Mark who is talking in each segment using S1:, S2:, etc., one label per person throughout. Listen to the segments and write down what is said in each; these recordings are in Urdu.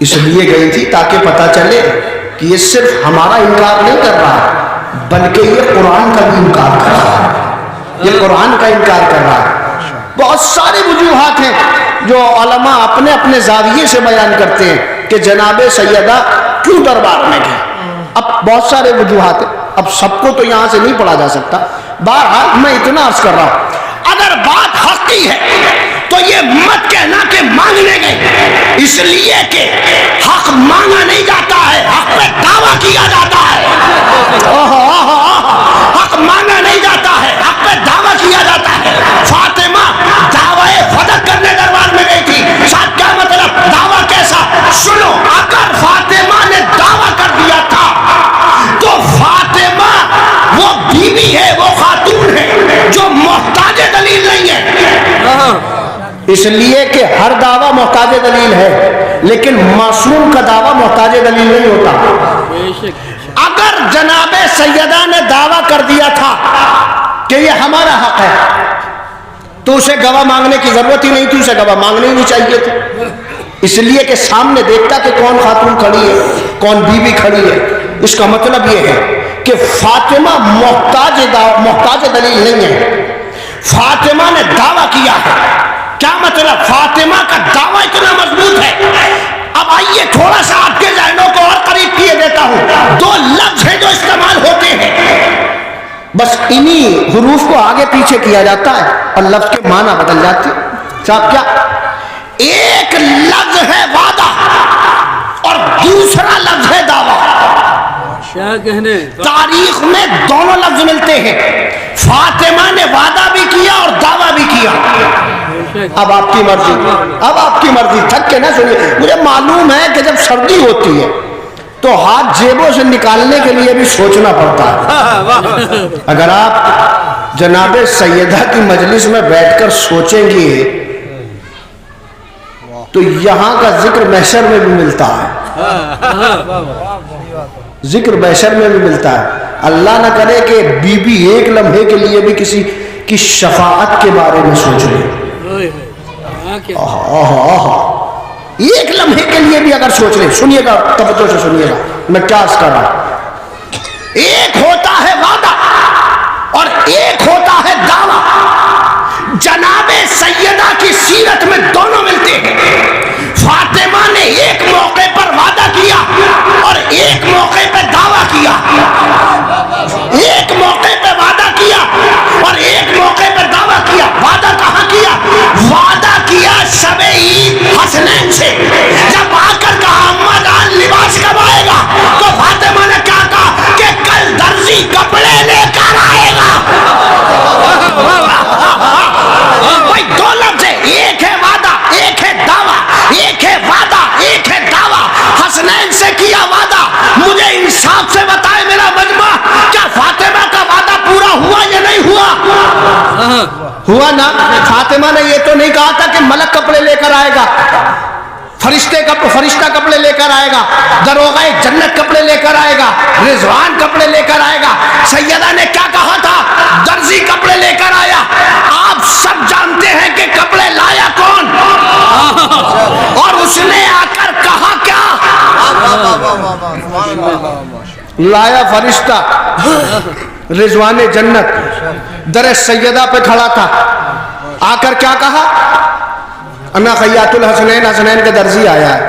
S1: اس لیے گئی تھی تاکہ پتہ چلے کہ یہ صرف ہمارا انکار نہیں کر رہا بلکہ یہ قرآن کا بھی انکار کر رہا ہے، یہ قرآن کا انکار کر رہا ہے۔ بہت ساری وجوہات ہیں جو علماء اپنے اپنے زاویے سے بیان کرتے ہیں کہ جناب سیدہ کیوں دربار میں گئے۔ اب بہت سارے وجوہات ہیں، اب سب کو تو یہاں سے نہیں پڑھا جا سکتا، بہرحال میں اتنا عرض کر رہا ہوں اگر بات حقی ہے تو یہ مت کہنا کہ مانگنے گئے، اس لیے کہ حق مانگا نہیں جاتا ہے، حق پہ دعویٰ کیا جاتا ہے۔ حق مانگا نہیں جاتا ہے، حق پہ دعویٰ کیا جاتا ہے۔ فاطمہ دعوی فتح کرنے دربار میں گئی تھی، ساتھ کیا مطلب دعویٰ کیسا؟ سنو، اگر فاطمہ نے دعویٰ کر دیا تھا تو فاطمہ وہ بیوی ہے، وہ خاتون ہے جو محتاج دلیل نہیں ہے، اس لیے کہ ہر دعویٰ محتاج دلیل ہے لیکن معصوم کا دعویٰ محتاج دلیل نہیں ہوتا۔ اگر جناب سیدہ نے دعویٰ کر دیا تھا کہ یہ ہمارا حق ہے تو اسے گواہ مانگنے کی ضرورت ہی نہیں تھی، اسے گواہ مانگنے ہی نہیں چاہیے تھے، اس لیے کہ سامنے دیکھتا کہ کون خاتون کھڑی ہے، کون بیوی کھڑی ہے۔ اس کا مطلب یہ ہے کہ فاطمہ محتاج دلیل نہیں ہے، فاطمہ نے دعویٰ کیا ہے۔ کیا مطلب؟ فاطمہ کا دعویٰ اتنا مضبوط ہے۔ اب آئیے تھوڑا سا آپ کے ذہنوں کو اور قریب کیے دیتا ہوں، دو لفظ ہیں جو استعمال ہوتے ہیں، بس انہی حروف کو آگے پیچھے کیا جاتا ہے اور لفظ کے معنی بدل جاتے ہیں۔ صاحب کیا؟ ایک لفظ ہے وعدہ اور دوسرا لفظ ہے دعویٰ۔ تاریخ میں دونوں لفظ ملتے ہیں، فاطمہ نے وعدہ بھی کیا اور دعویٰ بھی کیا۔ اب آپ کی مرضی، اب آپ کی مرضی، تھک کے نہ سنیے۔ مجھے معلوم ہے کہ جب سردی ہوتی ہے تو ہاتھ جیبوں سے نکالنے کے لیے بھی سوچنا پڑتا ہے۔ اگر آپ جناب سیدہ کی مجلس میں بیٹھ کر سوچیں گے تو یہاں کا ذکر محشر میں بھی ملتا ہے، ذکر محشر میں بھی ملتا ہے۔ اللہ نہ کرے کہ بی بی ایک لمحے کے لیے بھی کسی کی شفاعت کے بارے میں سوچ لے، ایک لمحے کے لیے بھی اگر سوچ لے۔ سنیے گا، توجہ سے سنیے گا میں کیا عرض کر رہا ہوں۔ ایک ہوتا ہے وعدہ اور ایک ہوتا ہے دعویٰ۔ جناب سیدہ کی سیرت میں دونوں ملتے ہیں۔ فاطمہ نے ایک موقع پر وعدہ کیا اور ایک موقع پہ دعویٰ کیا، ایک موقع پہ وعدہ کیا اور ایک موقع پہ دعویٰ کیا۔ وعدہ کہاں کیا؟ وعدہ کیا شب عید حسنین سے، جب آ کر کہا اماں جان لباس کب آئے گا تو فاطمہ نے کیا کہا کہ کل درزی کپڑے لے کر آئے گا۔ بھائی دو لفظ ہے، ایک ہے وعدہ ایک ہے دعویٰ، ایک ہے وعدہ ایک ہے دعویٰ۔ حسنین سے کیا وعدہ، مجھے انصاف سے بتائے میرا مجمع، کیا فاطمہ کا وعدہ پورا ہوا یا نہیں ہوا؟ ہوا نا۔ فاطمہ نے یہ تو نہیں کہا تھا کہ ملک کپڑے لے کر آئے گا، فرشتہ کپڑے لے کر آئے گا، دروغہ جنت کپڑے لے کر آئے گا، رضوان کپڑے لے کر آئے گا۔ سیدہ نے کیا کہا تھا؟ درزی کپڑے لے کر آیا۔ آپ سب جانتے ہیں کہ کپڑے لایا کون، اور اس نے آ کر کہا کیا؟ لایا فرشتہ رضوان جنت، در سیدہ پہ کھڑا تھا، آ کر کیا کہا؟ انا خیاط الحسنین، حسنین کے درزی آیا ہے۔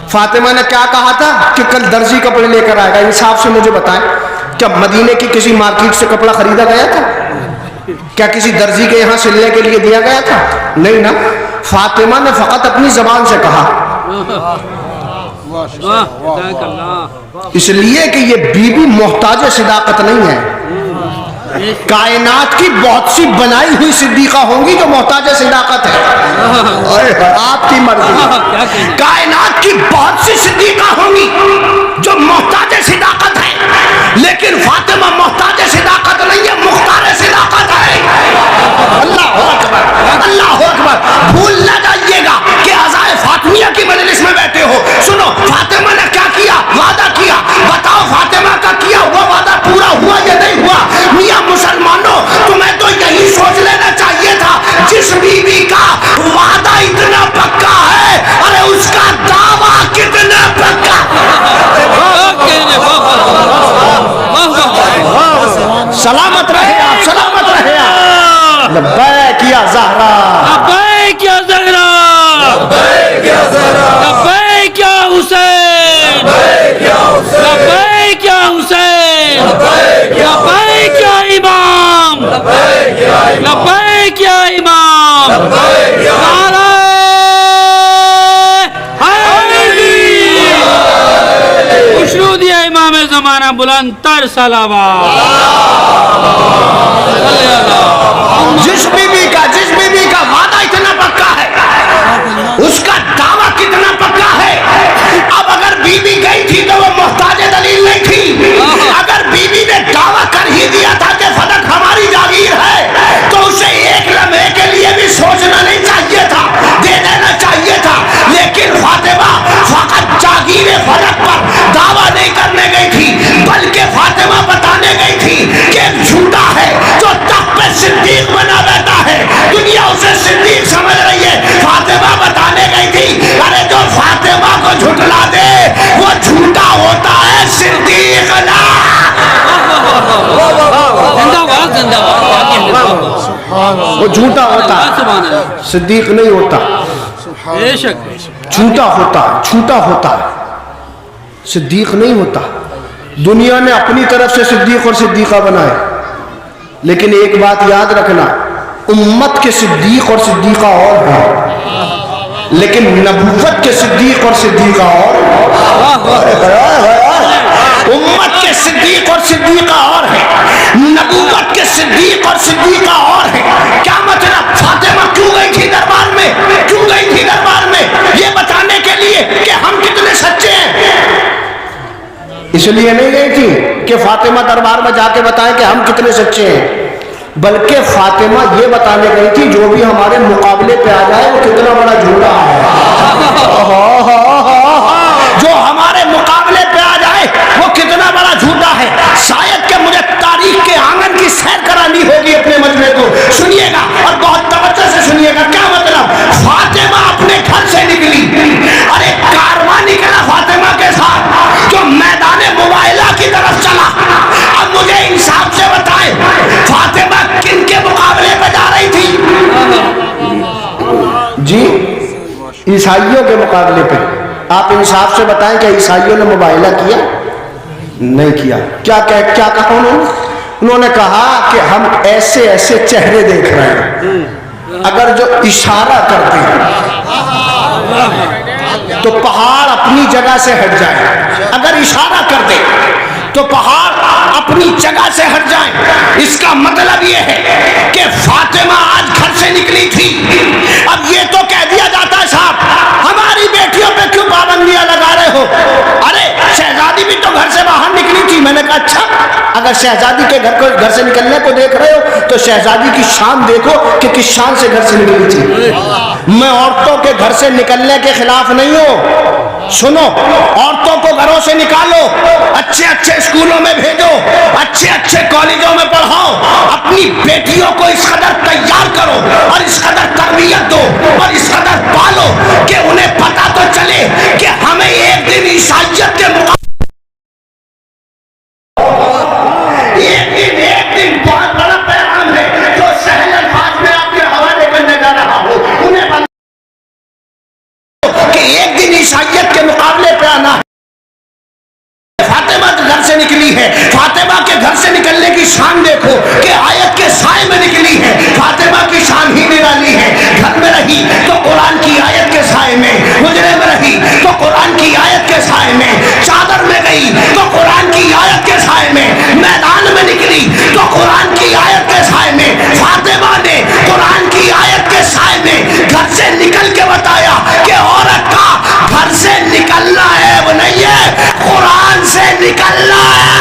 S1: فاطمہ نے کیا کہا تھا کہ کل درزی کپڑے لے کر آئے گا۔ انصاف سے مجھے بتائیں، کیا مدینے کی کسی مارکیٹ سے کپڑا خریدا گیا تھا؟ کیا کسی درزی کے یہاں سلنے کے لیے دیا گیا تھا؟ نہیں نا۔ فاطمہ نے فقط اپنی زبان سے کہا، اس لیے کہ یہ بی بی محتاج صداقت نہیں ہے۔ کائنات کی بہت سی بنائی ہوئی صدیقہ ہوں گی جو محتاج صداقت ہے، آپ کی مرضی۔ کائنات کی بہت سی صدیقہ ہوں گی جو محتاج صداقت ہے، لیکن فاطمہ محتاج صداقت نہیں ہے، مختار صداقت ہے۔ اللہ اکبر، اللہ اکبر۔ بھول نہ جائیے گا کہ عزائے فاطمیہ کی مجلس میں بیٹھے ہو۔ سنو، فاطمہ نے کیا کیا؟ وعدہ کیا۔ بتاؤ فاطمہ کا کیا ہوا وعدہ پورا ہوا یا نہیں ہوا؟ میاں مسلمانوں، تمہیں تو یہی سوچ لینا چاہیے تھا، جس بیوی کا وعدہ اتنا پکا ہے، ارے اس کا دعویٰ کتنا
S2: بلند تر صلوات.
S1: جس بیوی کا وعدہ اتنا پکا ہے، اس کا دعویٰ کتنا پکا ہے. اب اگر بیوی گئی تھی تو وہ محتاج دلیل نہیں تھی. اگر بیوی نے دعویٰ کر ہی دیا تھا کہ فدق ہماری جاگیر ہے، تو اسے ایک لمحے کے لیے بھی سوچنا نہیں چاہیے تھا، دے دینا چاہیے تھا. لیکن فاطمہ فقط جاگیر فدق پر دعویٰ نہیں کرنے گئی تھی، بلکہ فاطمہ بتانے گئی تھی کہ ایک جھوٹا ہے جو تخت پہ صدیق بنا بیٹھا ہے، دنیا اسے صدیق سمجھ رہی ہے. فاطمہ بتانے گئی تھی ارے جو فاطمہ کو جھٹلا دے وہ جھوٹا ہوتا ہے، صدیق لا. وہ جھوٹا ہوتا ہے، صدیق نہیں ہوتا.
S2: بے شک
S1: جھوٹا ہوتا ہے، صدیق نہیں ہوتا. دنیا نے اپنی طرف سے صدیق اور صدیقہ بنائے، لیکن ایک بات یاد رکھنا، امت کے صدیق اور صدیقہ اور ہیں، لیکن نبوت کے صدیق اور صدیقہ اور. امت کے صدیق اور صدیقہ اور ہیں، نبوت کے صدیق اور صدیقہ اور ہیں. کیا مطلب؟ فاطمہ کیوں گئی تھی دربار میں؟ یہ بتانے کے لیے کہ ہم کتنے سچے ہیں. اس لیے نہیں گئی تھی کہ فاطمہ دربار میں جا کے بتائیں کہ ہم کتنے سچے ہیں، بلکہ فاطمہ یہ بتانے گئی تھی جو بھی ہمارے مقابلے پہ آ جائے وہ کتنا بڑا جھوٹا ہے. جو ہمارے مقابلے پہ آ جائے وہ کتنا بڑا جھوٹا ہے. شاید کہ مجھے تاریخ کے آنگن کی سیر کرانی ہوگی اپنے مجمع کو. سنیے گا اور بہت توجہ سے سنیے گا. کیا مطلب؟ فاطمہ اپنے گھر سے نکلی اور ایک کارواں نکلا فاطمہ کے ساتھ جو میدان مباہلہ کی طرف چلا. اب مجھے انصاف سے بتائیں فاطمہ کن کے مقابلے پہ جا رہی تھی؟ جی عیسائیوں کے مقابلے پہ. آپ انصاف سے بتائیں کہ عیسائیوں نے مباہلہ کیا؟ نہیں کیا. کیا کہا انہوں نے کہا کہ ہم ایسے ایسے چہرے دیکھ رہے ہیں، اگر جو اشارہ کرتے ہیں تو پہاڑ اپنی جگہ سے ہٹ جائے. اگر اشارہ کر دے تو پہاڑ اپنی جگہ سے ہٹ جائیں. اس کا مطلب یہ ہے کہ فاطمہ آج گھر سے نکلی تھی. اب یہ تو کہہ دیا جاتا ہے صاحب ہماری بیٹیوں پہ کیوں پابندیاں لگا رہے ہو؟ ارے شہزادی بھی تو گھر سے باہر نکلی تھی. میں نے کہا اچھا، اگر شہزادی کے گھر سے نکلنے کو دیکھ رہے ہو تو شہزادی کی شان دیکھو کہ کس شان سے گھر سے نکلی تھی. میں عورتوں کے گھر سے نکلنے کے خلاف نہیں ہوں. سنو، عورتوں کو گھروں سے نکالو، اچھے اچھے اسکولوں میں بھیجو، اچھے اچھے کالجوں میں پڑھاؤ، اپنی بیٹیوں کو اس قدر تیار کرو اور اس قدر تربیت دو اور اس قدر پالو کہ انہیں پتہ تو چلے کہ ہمیں ایک دن عیسائیت کے مقابلے ایک دن بہت بڑا پیغام ہے جو سہل الفاظ میں آپ کے حوالے کرنے جا رہا ہوں. انہیں کہ ایک دن عیسائیت کے مقابلے پہ آنا ہے. فاطمہ گھر سے نکلی ہے، فاطمہ کے گھر سے نکلنے کی شان دیکھو کہ آیت کے سائے میں نکلی ہے. فاطمہ کی شان ہی نرالی ہے. گھر میں رہی تو قرآن کی آیت کے سائے میں، حجرے میں رہی تو قرآن کی آیت کے سائے میں، چادر میں گئی تو قرآن کی آیت کے سائے میں، میدان میں نکلی تو قرآن کی آیت کے سائے میں. فاطمہ نے قرآن کی آیت کے سائے میں گھر سے نکل کے بتایا کہ عورت کا گھر سے نکلنا ہے وہ نہیں ہے، قرآن سے نکلنا ہے.